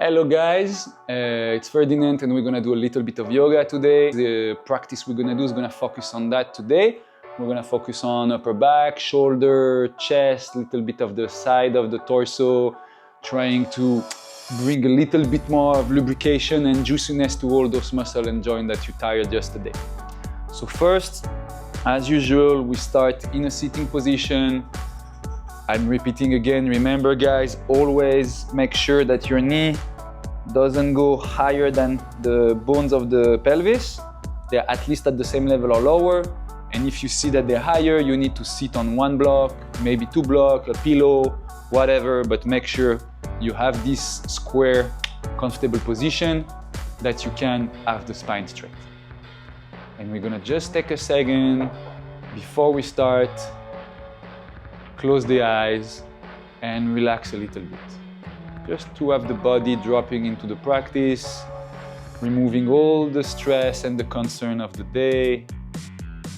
Hello guys, it's Ferdinand and we're gonna do a little bit of yoga today. The practice we're gonna do is gonna focus on that today. We're gonna focus on upper back, shoulder, chest, little bit of the side of the torso, trying to bring a little bit more of lubrication and juiciness to all those muscles and joints that you tired yesterday. So first, as usual, we start in a sitting position. I'm repeating again, remember guys, always make sure that your knee doesn't go higher than the bones of the pelvis. They're at least at the same level or lower. And if you see that they're higher, you need to sit on one block, maybe two blocks, a pillow, whatever, but make sure you have this square, comfortable position that you can have the spine straight. And we're gonna just take a second before we start. Close the eyes and relax a little bit. Just to have the body dropping into the practice, removing all the stress and the concern of the day.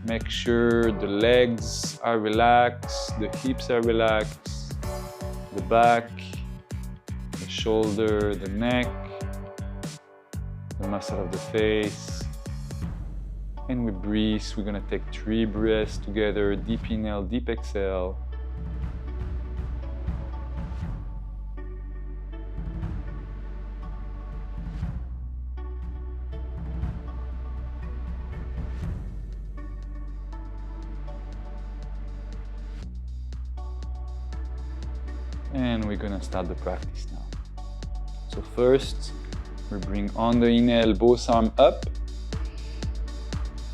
Make sure the legs are relaxed, the hips are relaxed, the back, the shoulder, the neck, the muscle of the face. And we breathe. We're gonna take 3 breaths together. Deep inhale, deep exhale. And we're gonna start the practice now. So first, we bring on the inhale, both arms up.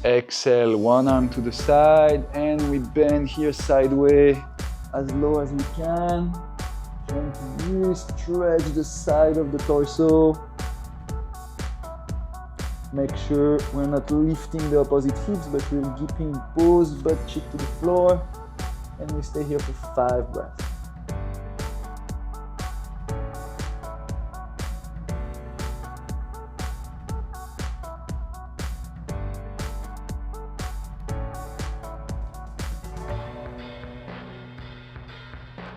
Exhale, one arm to the side, and we bend here sideways as low as we can. Trying to really stretch the side of the torso. Make sure we're not lifting the opposite hips, but we're keeping both butt cheek to the floor. And we stay here for 5 breaths.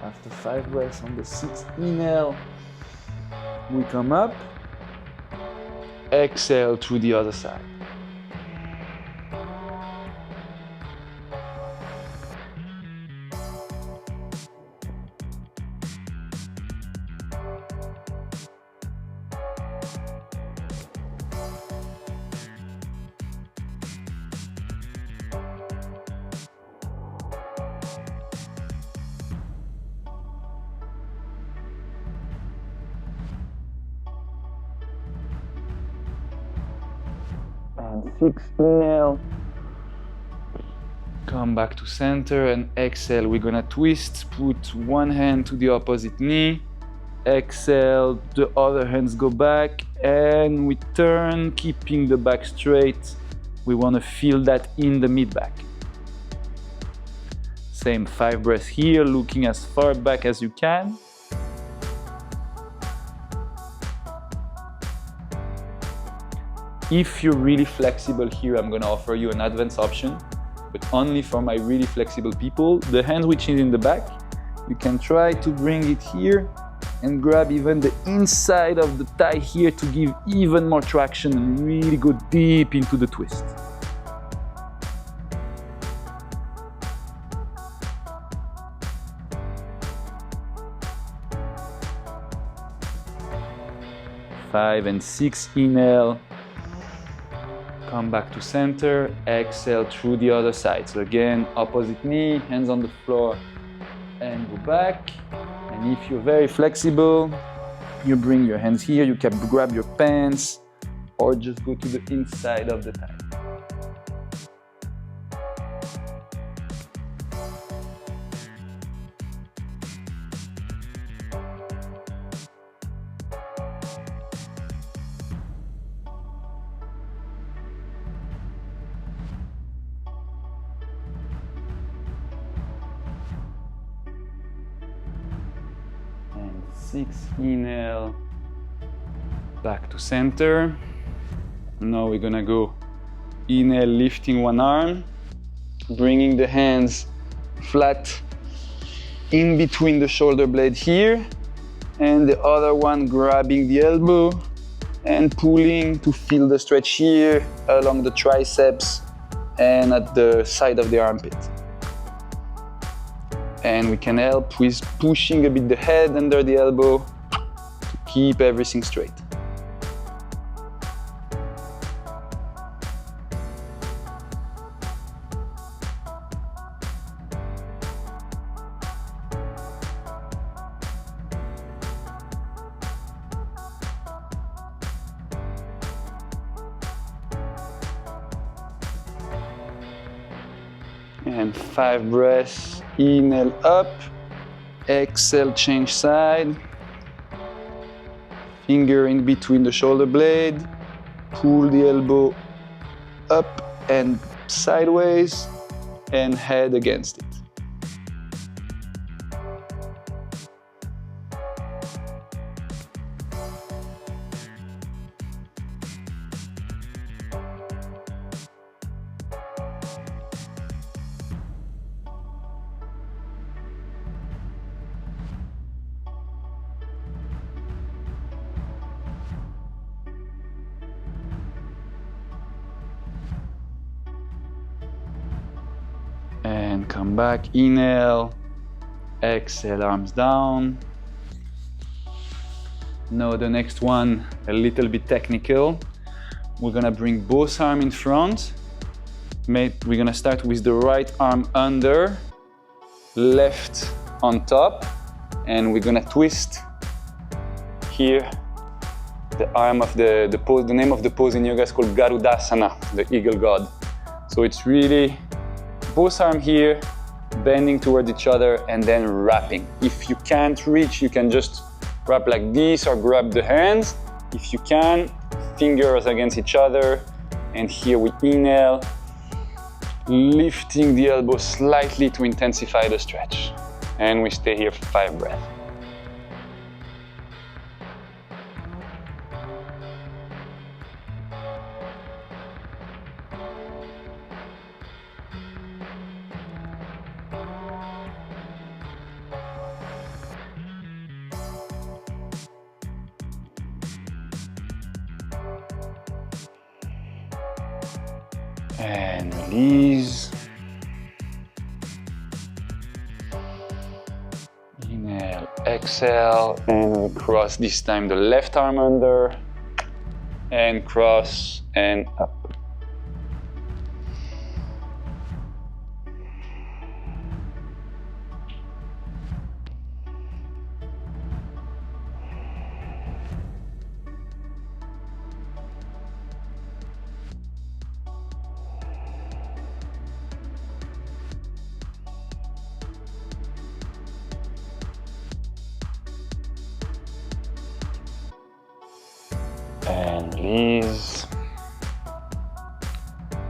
After 5 breaths on the 6th inhale, we come up, exhale to the other side. And 6th inhale, come back to center and exhale. We're gonna twist, put one hand to the opposite knee, exhale, the other hands go back, and we turn, keeping the back straight. We wanna feel that in the mid-back. Same 5 breaths here, looking as far back as you can. If you're really flexible here, I'm gonna offer you an advanced option, but only for my really flexible people. The hand which is in the back, you can try to bring it here and grab even the inside of the thigh here to give even more traction and really go deep into the twist. Five and 6 inhale. Come back to center, exhale through the other side. So again, opposite knee, hands on the floor, and go back. And if you're very flexible, you bring your hands here, you can grab your pants, or just go to the inside of the thigh. And 6th inhale, back to center. Now we're gonna go inhale, lifting one arm, bringing the hands flat in between the shoulder blade here. and the other one grabbing the elbow and pulling to feel the stretch here along the triceps and at the side of the armpit. And we can help with pushing a bit the head under the elbow to keep everything straight. And 5 breaths, inhale up, exhale, change side, finger in between the shoulder blade, pull the elbow up and sideways, and head against it. And come back, inhale, exhale, arms down. Now the next one, a little bit technical. We're gonna bring both arms in front. We're gonna start with the right arm under, left on top, and we're gonna twist here the arm of the pose. The name of the pose in yoga is called Garudasana, the eagle god. So it's really both arms here, bending towards each other and then wrapping. If you can't reach, you can just wrap like this or grab the hands. If you can, fingers against each other. And here we inhale, lifting the elbow slightly to intensify the stretch. And we stay here for 5 breaths. And release. Inhale, exhale, and we cross this time the left arm under, and cross and up. And release.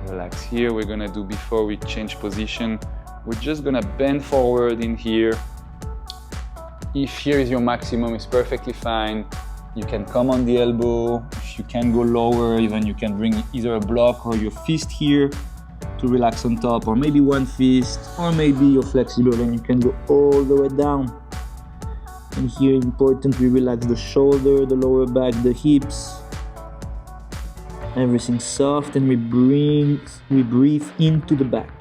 Relax here. We're gonna do before we change position. We're just gonna bend forward in here. If here is your maximum, it's perfectly fine. You can come on the elbow. If you can go lower, even you can bring either a block or your fist here to relax on top, or maybe one fist, or maybe you're flexible and you can go all the way down. And here important, we relax the shoulder, the lower back, the hips. Everything soft, and we breathe into the back.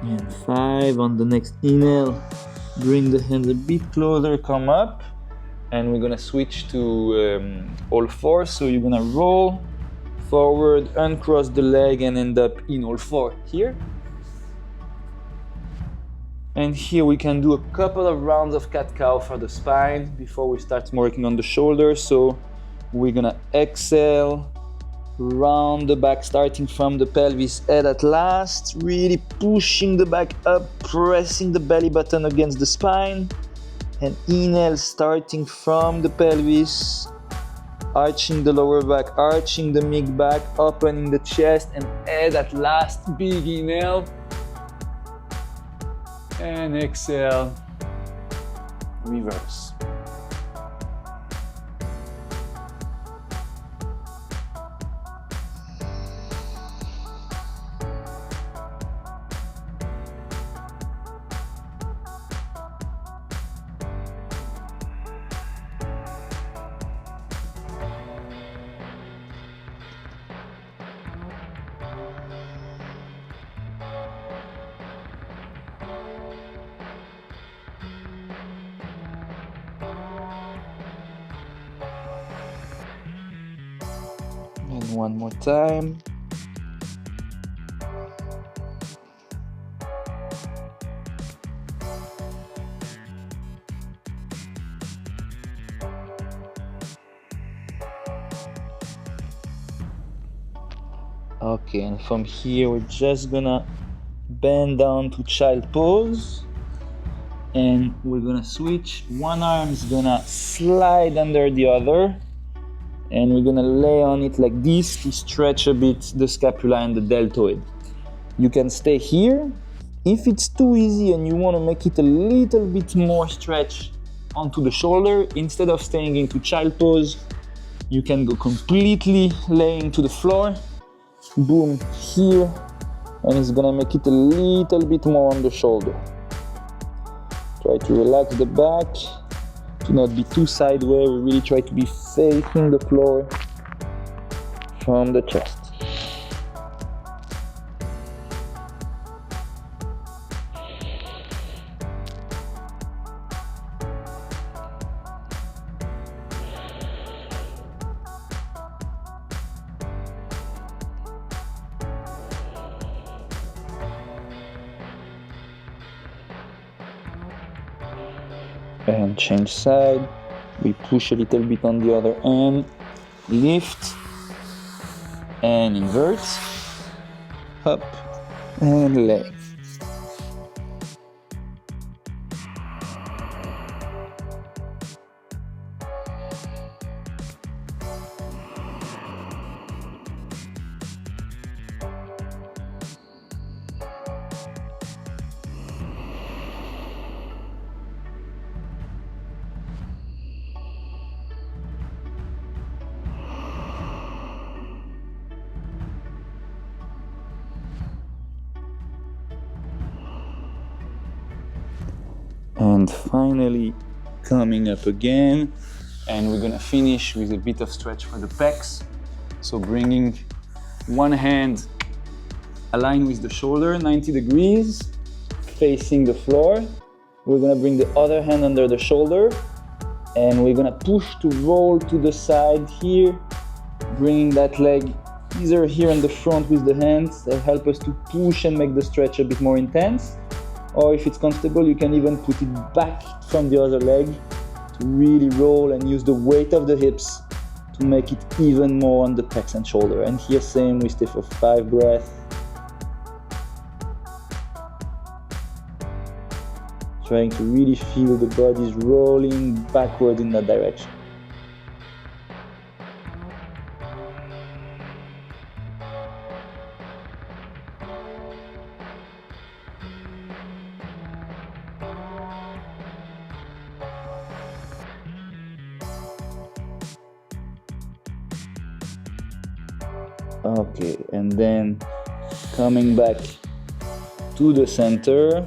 And 5 on the next inhale. Bring the hands a bit closer, come up. And we're gonna switch to all fours. So you're gonna roll forward, uncross the leg, and end up in all four here. And here we can do a couple of rounds of cat-cow for the spine before we start working on the shoulders. So we're gonna exhale, round the back, starting from the pelvis, head at last, really pushing the back up, pressing the belly button against the spine, and inhale, starting from the pelvis, arching the lower back, arching the mid back, opening the chest, and add that last big inhale. And exhale, reverse. And one more time. Okay, and from here we're just gonna bend down to child pose, and we're gonna switch. One arm is gonna slide under the other, and we're gonna lay on it like this to stretch a bit the scapula and the deltoid. You can stay here. If it's too easy and you want to make it a little bit more stretch onto the shoulder, instead of staying into child pose, you can go completely laying to the floor. Boom, here, and it's gonna make it a little bit more on the shoulder. Try to relax the back, to not be too sideways. We really try to be facing the floor from the chest. And change side. We push a little bit on the other end, lift and invert, up and lay. And finally coming up again, and we're gonna finish with a bit of stretch for the pecs. So bringing one hand aligned with the shoulder, 90 degrees, facing the floor. We're gonna bring the other hand under the shoulder, and we're gonna push to roll to the side here, bringing that leg either here in the front with the hands that help us to push and make the stretch a bit more intense. Or if it's comfortable, you can even put it back from the other leg to really roll and use the weight of the hips to make it even more on the pecs and shoulder. And here same, we stay for 5 breaths. Trying to really feel the body's rolling backward in that direction. Okay, and then coming back to the center,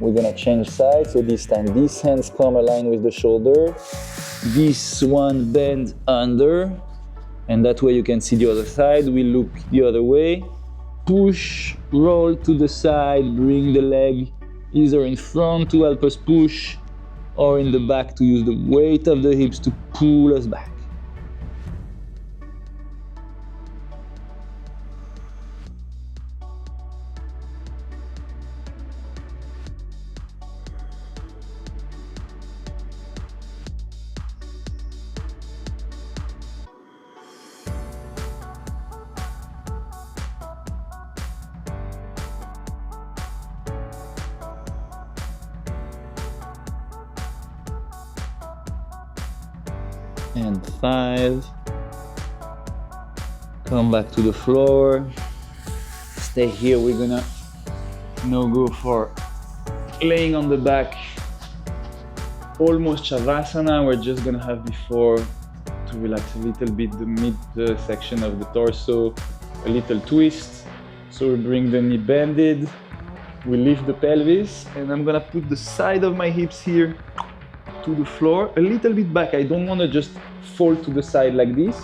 we're gonna change sides. So this time these hands come aligned with the shoulder, this one bend under, and that way you can see the other side. We look the other way, push, roll to the side, bring the leg either in front to help us push, or in the back to use the weight of the hips to pull us back. And 5, Come back to the floor. Stay here. We're gonna now go for laying on the back, almost Shavasana. We're just gonna have before to relax a little bit the mid section of the torso, a little twist. So we bring the knee bended, we lift the pelvis, and I'm gonna put the side of my hips here to the floor, a little bit back. I don't wanna just fall to the side like this.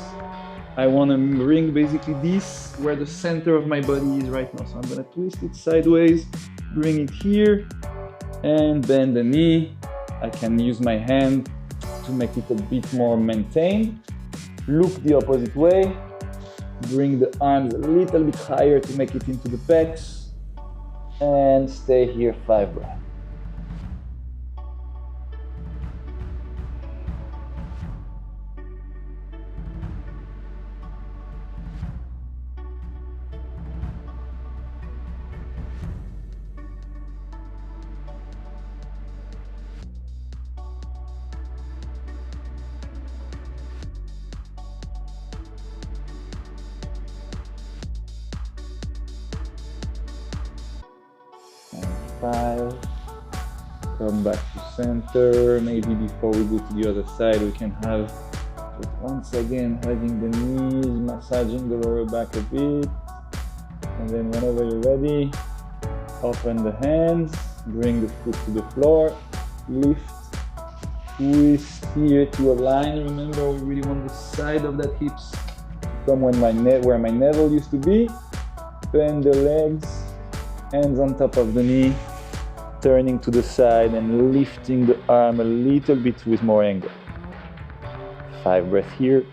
I wanna bring basically this where the center of my body is right now. So I'm gonna twist it sideways, bring it here, and bend the knee. I can use my hand to make it a bit more maintained. Look the opposite way. Bring the arms a little bit higher to make it into the pecs. And stay here 5 breaths. And 5. Come back to center. Maybe before we go to the other side, we can have just once again having the knees, massaging the lower back a bit. And then whenever you're ready, open the hands, bring the foot to the floor, lift, twist here to align. Remember, we really want the side of that hips to come where my navel used to be. Bend the legs, hands on top of the knee, turning to the side and lifting the arm a little bit with more angle. 5 breaths here.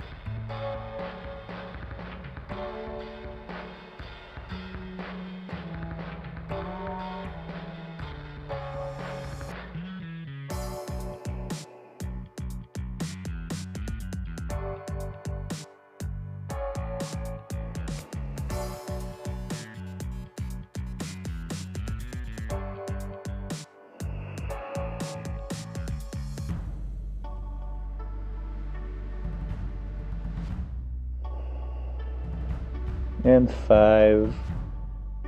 And 5,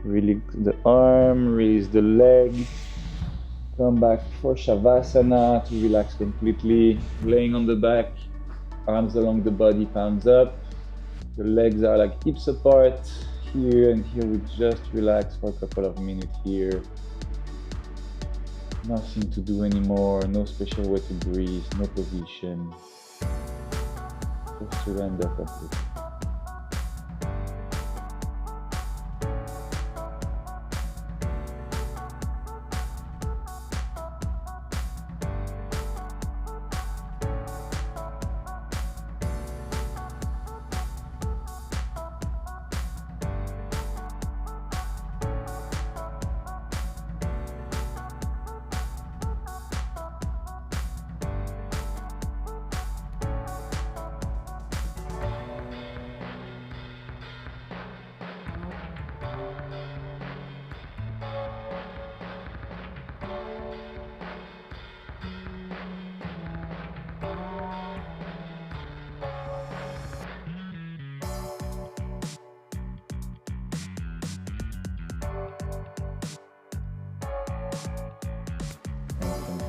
release the arm, release the leg, come back for Shavasana to relax completely, laying on the back, arms along the body, palms up, the legs are like hips apart, here and here we just relax for a couple of minutes here. Nothing to do anymore, no special way to breathe, no position, just surrender completely.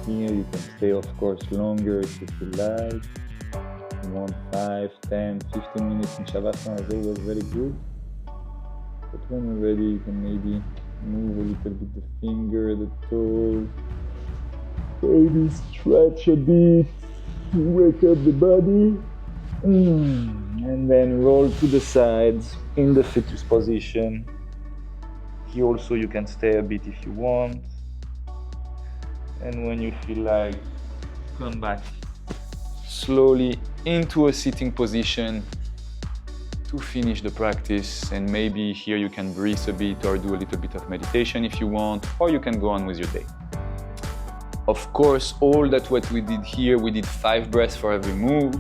Here you can stay of course longer if you feel like. You want 5, 10, 15 minutes in Shavasana is always very good. But when you're ready you can maybe move a little bit the finger, the toes. Maybe stretch a bit to wake up the body. And then roll to the sides in the fetus position. Here also you can stay a bit if you want. And when you feel like, come back slowly into a sitting position to finish the practice. And maybe here you can breathe a bit or do a little bit of meditation if you want, or you can go on with your day. Of course, all that what we did here, we did 5 breaths for every move.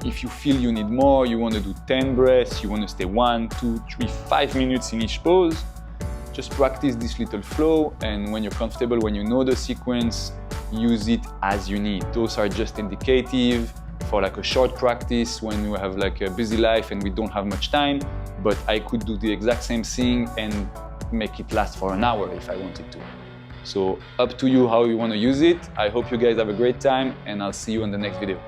If you feel you need more, you want to do 10 breaths, you want to stay 1, 2, 3, 5 minutes in each pose. Just practice this little flow, and when you're comfortable, when you know the sequence, use it as you need. Those are just indicative for like a short practice when we have like a busy life and we don't have much time, but I could do the exact same thing and make it last for an hour if I wanted to. So up to you how you want to use it. I hope you guys have a great time, and I'll see you in the next video.